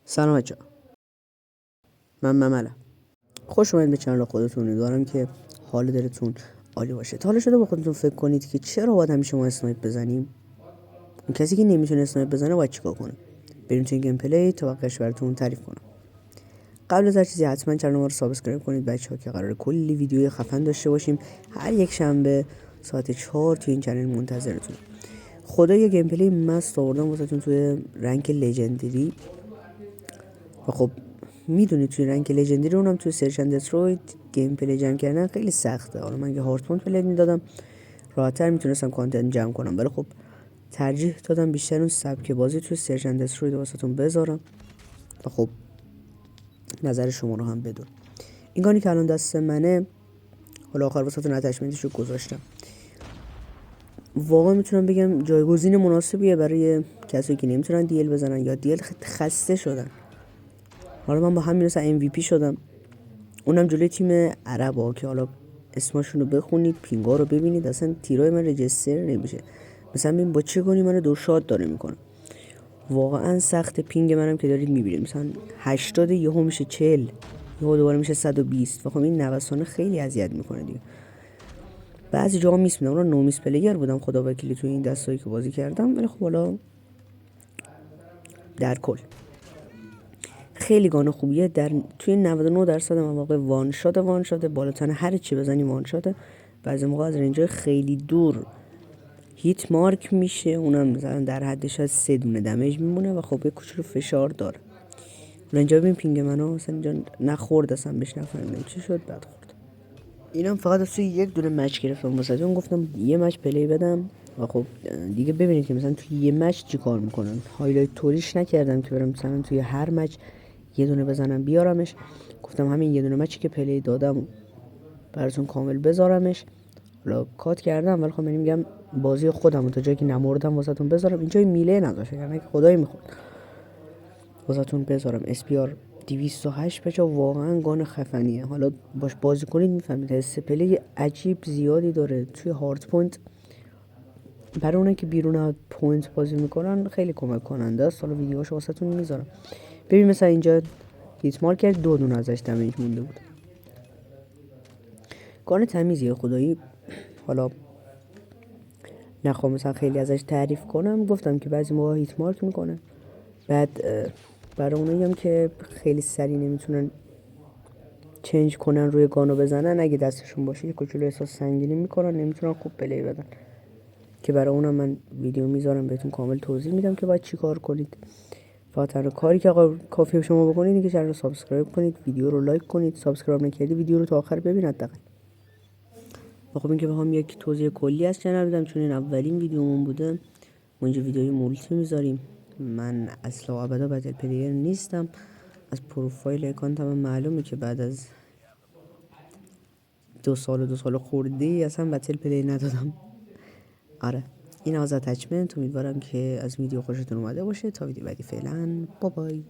سلام بچه‌ها، من مملم. خوش اومدید به چنل خودتون. امیدوارم که حال دلتون عالی باشه. تا حالا شده با خودتون فکر کنید که چرا باید همیشه ما اسنایپ بزنیم؟ اون کسی که نمیتونه اسنایپ بزنه باید چیکار کنه؟ بریم توی گیم پلی تا واقعش براتون تعریف کنم. قبل از هر چیزی حتما چنل ما رو سابسکرایب کنید بچه‌ها، که قراره کلی ویدیوی خفن داشته باشیم هر یک شنبه ساعت 4 توی این چنل منتظرتون. خدا یه گیم پلی مست آوردم واسهتون توی رنک لژندری. و خب میدونید توی رنک لژندری اونم توی سرچ اند دستروید گیم پلی جمع کردن خیلی سخته. حالا من اگه هارد پلی میدادم راحت‌تر میتونستم کانتنت جمع کنم، ولی خب ترجیح دادم بیشتر اون سبک بازی توی سرچ اند دستروید واسهتون بذارم و خب نظر شما رو هم بدون. این گانی که الان دست منه، حالا آخر واسهتون اتچمنتشو گذاشتم. واقعا میتونم بگم جایگزین مناسبیه برای کسایی که نمیتونن دیل بزنن یا دیل خسته شدن. حالا من با همین مثلا MVP شدم، اونم جلوی تیم عربا که حالا اسمشون رو بخونید، پینگا رو ببینید، اصلا تیرای من رجستر نمیشه. مثلا ببین با چه گونی منو دو شات داره میکنه. واقعا سخت. پینگ منم که دارید میبینید مثلا 80 یهو میشه 40، یهو دوباره میشه 120. و خب این نوسانه خیلی اذیت میکنه دیگه. بعضی جاها میس میدم. اون نومیس پلیر بودم خدا وکیلی توی این دستایی که بازی کردم، ولی خب حالا در کل خیلی گانه خوبیه. توی 99% مواقع وان شات بالاتر هر چی بزنی وان شاته. بعضی موقع از رنجای خیلی دور هیت مارک میشه، اونم مثلا در حدش از 3 دونه دمیج میمونه و خب یه کوچولو فشار داره. اینجا ببین پینگ منو مثلا اینجا نخورد، اصلا بهش نفهمیدم چی شد، بعد خورد. اینم فقط از توی یک دونه مچ گرفتم واسهتون، گفتم یه مچ پلی بدم و خب دیگه ببینید که مثلا توی یه مچ چی کار میکنن. هایلایت توریش نکردم که برم مثلا توی هر مچ یه دونه بزنم بیارمش. گفتم همین یه دونه مچی که پلی دادم براتون کامل بذارمش. حالا کات کردم، ولی خب من میگم بازی خودم تا جایی که نمردم واسهتون بذارم. اینجا میله نداشه، یعنی خدای میخواد واسهتون بذارم. اسپیار 208 بچا واقعا گان خفنیه. حالا باش بازی کنید میفهمید. حس پلی عجیب زیادی داره توی هارد پوینت. برای اونایی که بیرون از پوینت بازی میکنن خیلی کمک کننده است. حالا ویدیوهاشو واسهتون میذارم. ببین مثلا اینجا هیت مارکر 2 دونه ازش دمیج مونده بود. گان تمیزیه خدایی. حالا نخوام مثلا خیلی ازش تعریف کنم، گفتم که بعضی موقع هیت مارک میکنه. بعد برای اونایی هم که خیلی سری نمیتونن چنج کنن روی گانو بزنن، اگه دستشون باشه یه کوچولو احساس سنگینی میکنن، نمیتونن خوب پلی بدن، که برای اونم من ویدیو میذارم بهتون کامل توضیح میدم که باید چی کار کنید. فقط تنها کاری که کافیه شما بکنید اینه که چنل رو سابسکرایب کنید، ویدیو رو لایک کنید. سابسکرایب نکردی ویدیو رو تا آخر ببین حداقل. و خب اینکه بخوام یک توضیح کلی از چنل بدم، چون این اولین ویدیومون بوده، ما اینجا ویدیوی مولتی میذاریم. من اصلا و ابدا بتل پلیر نیستم. از پروفایل اکانتم معلومه که بعد از 2 سال خوردی اصلا بتل پلی ندادم. آره این از اتچمنت. امیدوارم که از ویدیو خوشتون اومده باشه. تا ویدیو بعدی فعلا بابای.